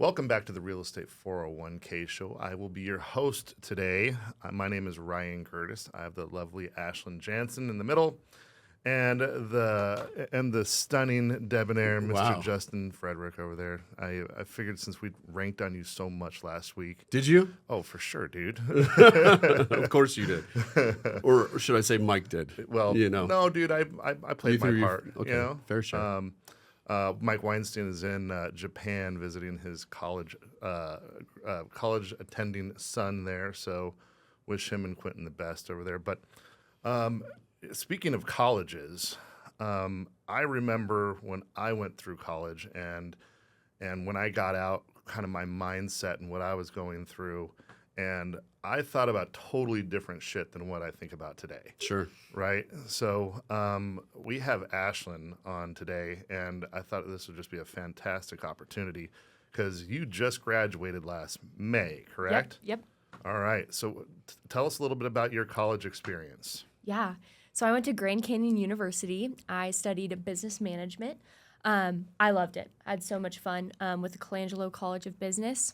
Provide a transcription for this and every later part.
Welcome back to the Real Estate 401k show. I will be your host today. My name is Ryan Gerdes. I have the lovely Ashlyn Jansen in the middle, and the stunning debonair Mr. Wow. Justin Frederick over there. I figured since we ranked on you so much last week. Did you? Oh, for sure, dude. Of course you did. Or should I say Mike did? Well, no, dude. I played my part. Okay, fair share. Mike Weinstein is in Japan visiting his college attending son there. So wish him and Quentin the best over there. But speaking of colleges, I remember when I went through college and when I got out, kind of my mindset and what I was going through. And I thought about totally different shit than what I think about today. Sure. Right? So we have Ashlyn on today, and I thought this would just be a fantastic opportunity because you just graduated last May, correct? Yep. All right. So tell us a little bit about your college experience. Yeah. So I went to Grand Canyon University. I studied business management. I loved it. I had so much fun with the Colangelo College of Business.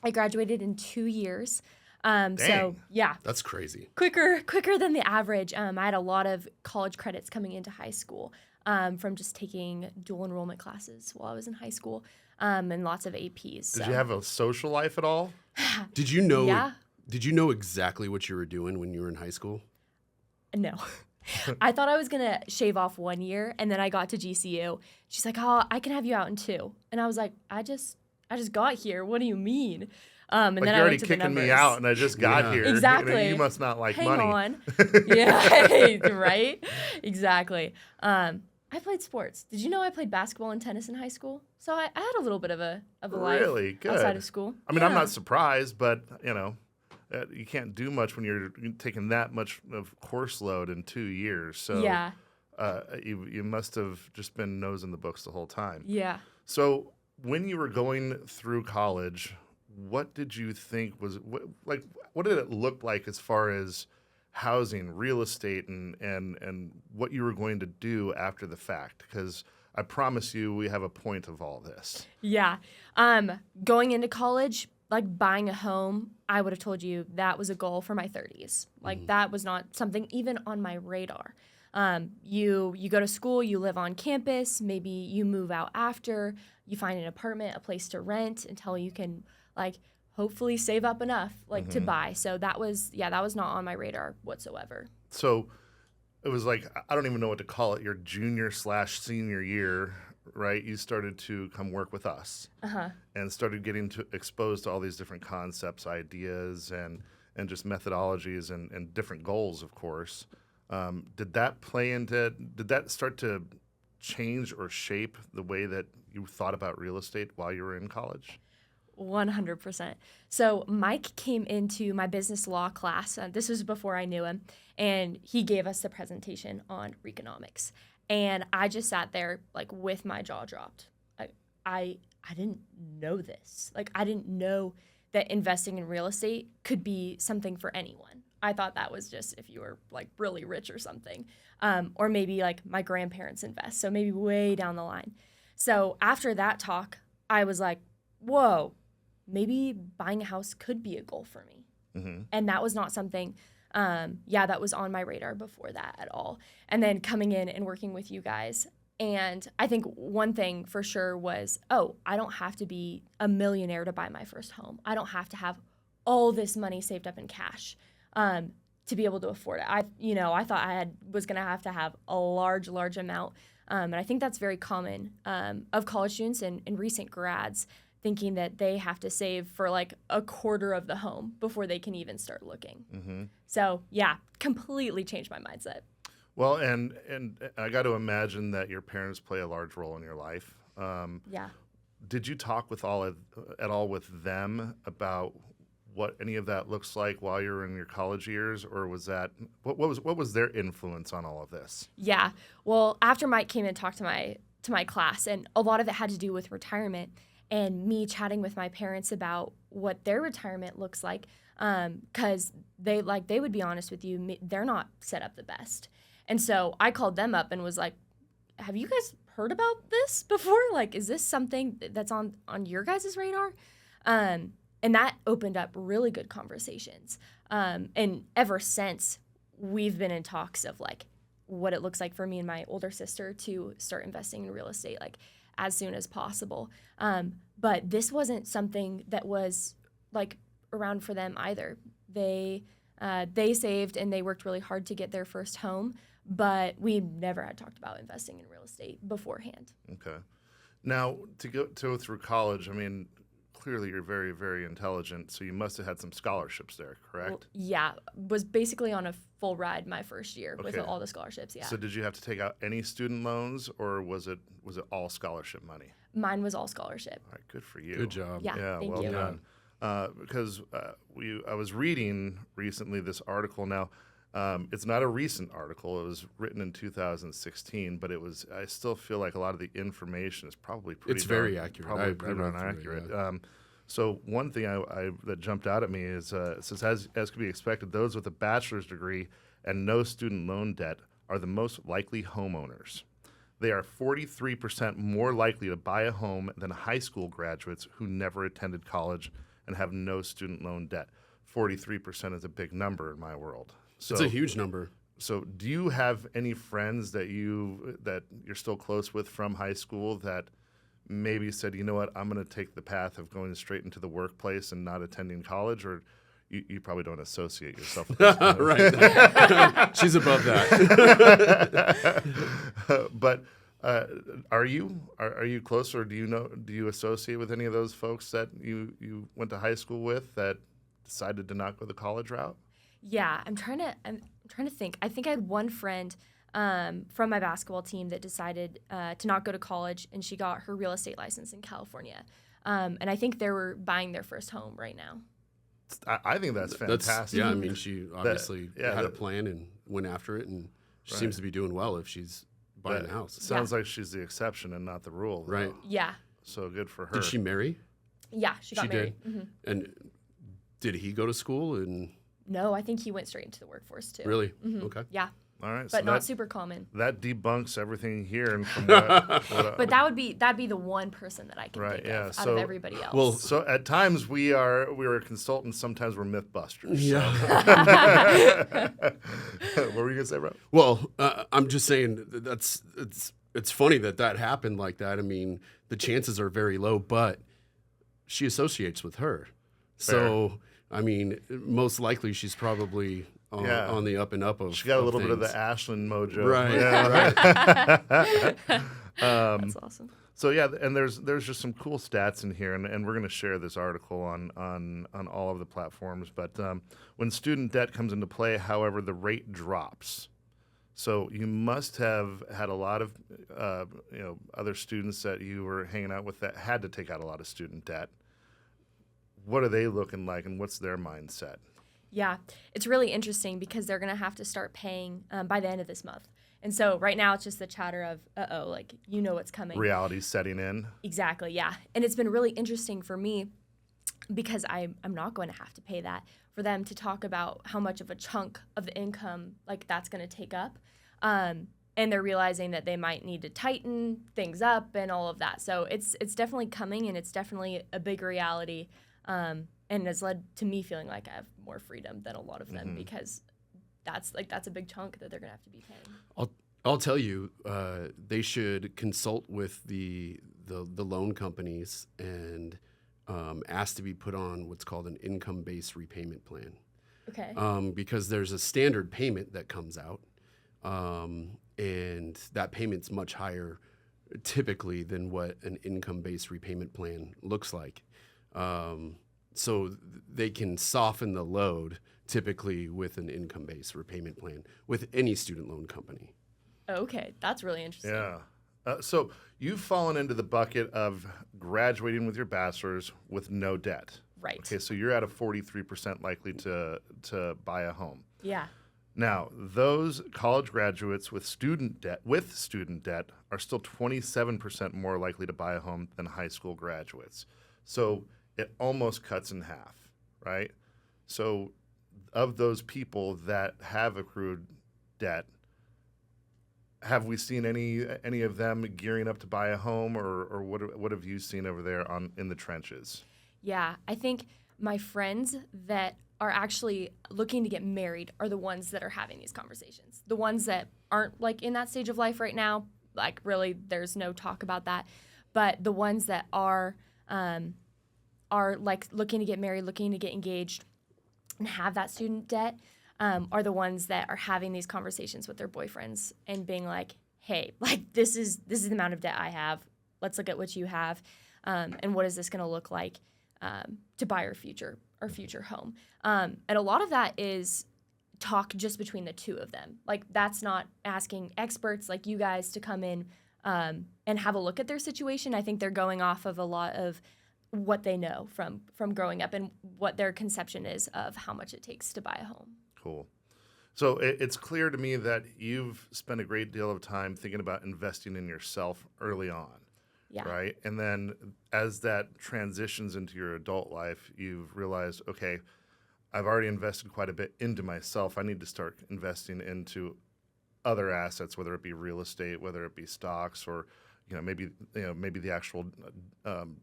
I graduated in 2 years. So yeah, That's crazy. quicker than the average. I had a lot of college credits coming into high school from just taking dual enrollment classes while I was in high school, and lots of APs. Did you have a social life at all? Did you know? Yeah. Did you know exactly what you were doing when you were in high school? No. I thought I was going to shave off 1 year, and then I got to GCU. She's like, "Oh, I can have you out in 2." And I was like, I just got here. What do you mean? And Like then you're I already went to the kicking me numbers. out, and I just got Yeah. here. Exactly. You must not like Hang money. on. Yeah, right? Exactly. I played sports. Did you know I played basketball and tennis in high school? So I had a little bit of a life Really good. outside of school. I mean, I'm Yeah. not surprised, but you can't do much when you're taking that much of course load in 2 years. So Yeah. you must have just been nose in the books the whole time. Yeah. So when you were going through college, what did you think was what did it look like as far as housing, real estate, and what you were going to do after the fact? Because I promise you, we have a point of all this. Yeah. Going into college, like buying a home, I would have told you that was a goal for my 30s. Like that was not something even on my radar. You go to school, you live on campus, maybe you move out after, you find an apartment, a place to rent until you can hopefully save up enough to buy. So that was not on my radar whatsoever. So it was like, I don't even know what to call it, your junior/senior year, right? You started to come work with us and started getting exposed to all these different concepts, ideas, and just methodologies and different goals, of course. Did that start to change or shape the way that you thought about real estate while you were in college? 100%. So Mike came into my business law class. This was before I knew him, and he gave us the presentation on Reconomics. And I just sat there with my jaw dropped. I didn't know this. I didn't know that investing in real estate could be something for anyone. I thought that was just if you were really rich or something, or maybe my grandparents invest. So maybe way down the line. So after that talk, I was like, whoa, maybe buying a house could be a goal for me. Mm-hmm. And that was not something, that was on my radar before that at all. And then coming in and working with you guys. And I think one thing for sure was, I don't have to be a millionaire to buy my first home. I don't have to have all this money saved up in cash to be able to afford it. I thought I was going to have a large amount. And I think that's very common of college students and recent grads, thinking that they have to save for a quarter of the home before they can even start looking. Mm-hmm. So yeah, completely changed my mindset. Well, and I got to imagine that your parents play a large role in your life. Yeah. Did you talk at all with them about what any of that looks like while you were in your college years, or was that what was their influence on all of this? Yeah. Well, after Mike came and talked to my class, and a lot of it had to do with retirement and me chatting with my parents about what their retirement looks like, because they would be honest with you, they're not set up the best. And so I called them up and was like, have you guys heard about this before? Like, is this something that's on your guys' radar? And that opened up really good conversations. And ever since, we've been in talks of like what it looks like for me and my older sister to start investing in real estate like as soon as possible. But this wasn't something that was like around for them either. They saved and they worked really hard to get their first home, but we never had talked about investing in real estate beforehand. Okay. Now, to go through college, I mean, clearly you're very, very intelligent, so you must have had some scholarships there, correct? Well, yeah, was basically on a full ride my first year with Okay. all the scholarships, yeah. So did you have to take out any student loans, or was it all scholarship money? Mine was all scholarship. All right, good for you. Good job. Yeah, thank well you. done. Because I was reading recently this article. Now, it's not a recent article. It was written in 2016, but I still feel like a lot of the information is probably pretty. It's very accurate. Probably I pretty read darn through it, accurate. yeah. So one thing that jumped out at me is it says, as could be expected, those with a bachelor's degree and no student loan debt are the most likely homeowners. They are 43% more likely to buy a home than high school graduates who never attended college and have no student loan debt. 43% is a big number in my world. So, It's a huge number. So do you have any friends that you're still close with from high school that maybe said, you know what, I'm going to take the path of going straight into the workplace and not attending college? Or you probably don't associate yourself with this. Right. She's above that. But are you close, or do you associate with any of those folks that you went to high school with that decided to not go the college route? Yeah, I'm trying to think. I think I had one friend from my basketball team that decided to not go to college, and she got her real estate license in California. And I think they were buying their first home right now. I think that's fantastic. I mean, she obviously had a plan and went after it, and she seems to be doing well if she's buying a house. Sounds like she's the exception and not the rule, though. Right. Yeah. So good for her. Did she marry? Yeah, she got married. Did? Mm-hmm. And did he go to school? And No, I think he went straight into the workforce too. really? Mm-hmm. Okay. Yeah. All right, But not super common. That debunks everything here, and from what But that'd be the one person that I can think of out of everybody else. Well, so at times we are consultants. Sometimes we're mythbusters. Yeah. What were you gonna say, Rob? Well, I'm just saying it's funny that happened like that. I mean, the chances are very low, but she associates with her, so I mean, most likely she's probably on the up and up of. She got a little things. bit of the Ashlyn mojo, right? Yeah, right. That's awesome. So yeah, and there's just some cool stats in here, and we're going to share this article on all of the platforms. But when student debt comes into play, however, the rate drops. So you must have had a lot of other students that you were hanging out with that had to take out a lot of student debt. What are they looking like, and what's their mindset? Yeah, it's really interesting because they're going to have to start paying by the end of this month. And so right now it's just the chatter of, like, you know what's coming. Reality's setting in. Exactly, yeah. And it's been really interesting for me because I'm not going to have to pay that, for them to talk about how much of a chunk of the income, like, that's going to take up. And they're realizing that they might need to tighten things up and all of that. So it's definitely coming, and it's definitely a big reality. And has led to me feeling like I have more freedom than a lot of them because that's a big chunk that they're gonna have to be paying. I'll tell you, they should consult with the loan companies and ask to be put on what's called an income-based repayment plan. Okay. Because there's a standard payment that comes out, and that payment's much higher typically than what an income-based repayment plan looks like. So they can soften the load typically with an income-based repayment plan with any student loan company. Okay, that's really interesting. Yeah. So you've fallen into the bucket of graduating with your bachelor's with no debt. Right. Okay, so you're at a 43% likely to buy a home. Yeah. Now, those college graduates with student debt are still 27% more likely to buy a home than high school graduates. So it almost cuts in half, right? So of those people that have accrued debt, have we seen any of them gearing up to buy a home, or what have you seen over there in the trenches? Yeah, I think my friends that are actually looking to get married are the ones that are having these conversations. The ones that aren't like in that stage of life right now, like really there's no talk about that. But the ones that are like looking to get married, looking to get engaged and have that student debt are the ones that are having these conversations with their boyfriends and being like, hey, like this is the amount of debt I have. Let's look at what you have, and what is this going to look like to buy our future home. And a lot of that is talk just between the two of them. Like that's not asking experts like you guys to come in and have a look at their situation. I think they're going off of a lot of what they know from growing up and what their conception is of how much it takes to buy a home. Cool. So it's clear to me that you've spent a great deal of time thinking about investing in yourself early on. Yeah. Right. And then as that transitions into your adult life, you've realized, okay, I've already invested quite a bit into myself. I need to start investing into other assets, whether it be real estate, whether it be stocks, or maybe the actual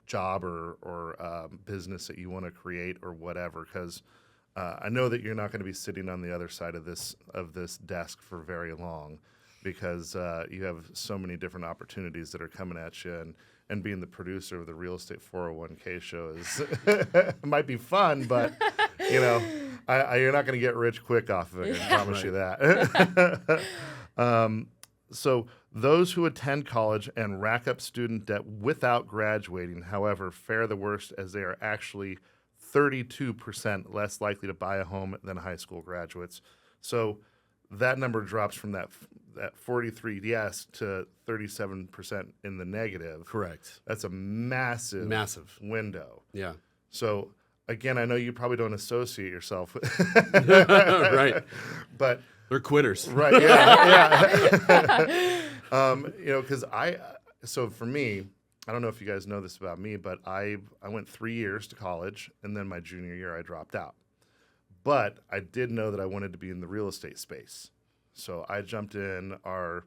job or business that you want to create or whatever. Because I know that you're not going to be sitting on the other side of this desk for very long, because you have so many different opportunities that are coming at you, and being the producer of the real estate 401k show is it might be fun, but you're not going to get rich quick off of it. I promise you that. So those who attend college and rack up student debt without graduating, however, fare the worst, as they are actually 32% less likely to buy a home than high school graduates. So that number drops from that 43 yes to 37% in the negative. Correct. That's a massive window. Yeah. So again, I know you probably don't associate yourself with right. But they're quitters. Right. Yeah. Because so for me, I don't know if you guys know this about me, but I went 3 years to college, and then my junior year I dropped out. But I did know that I wanted to be in the real estate space. So I jumped in our,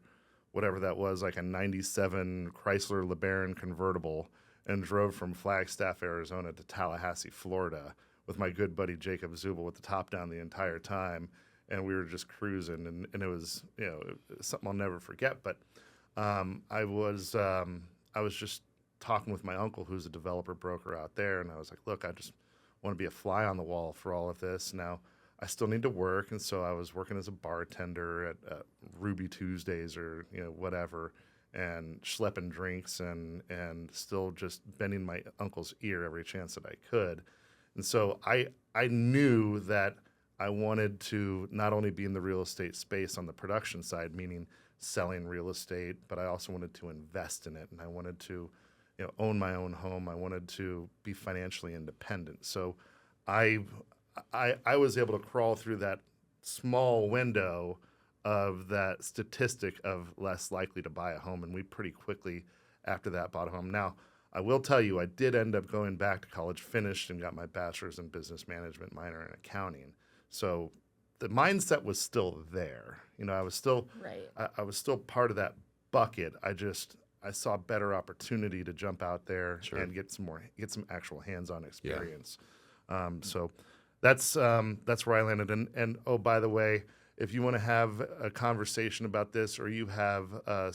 whatever that was, like a 97 Chrysler LeBaron convertible, and drove from Flagstaff, Arizona to Tallahassee, Florida, with my good buddy Jacob Zubel with the top down the entire time. And we were just cruising, and it was, something I'll never forget. But I was just talking with my uncle, who's a developer broker out there, and I was like, look, I just want to be a fly on the wall for all of this. Now, I still need to work, and so I was working as a bartender at Ruby Tuesdays or whatever, and schlepping drinks and still just bending my uncle's ear every chance that I could. And so I knew that I wanted to not only be in the real estate space on the production side, meaning selling real estate, but I also wanted to invest in it, and I wanted to own my own home. I wanted to be financially independent. So I was able to crawl through that small window of that statistic of less likely to buy a home, and we pretty quickly after that bought a home. Now, I will tell you, I did end up going back to college, finished, and got my bachelor's in business management, minor in accounting. So the mindset was still there. I was still Right. I was still part of that bucket. I saw better opportunity to jump out there and get some actual hands-on experience. So that's where I landed. And oh, by the way, if you want to have a conversation about this, or you have a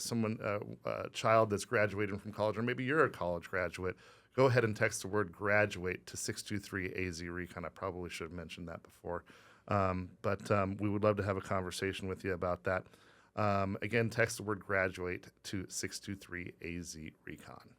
child that's graduating from college, or maybe you're a college graduate, go ahead and text the word graduate to 623-AZ-RECON. I probably should have mentioned that before. But we would love to have a conversation with you about that. Again, text the word graduate to 623-AZ-RECON.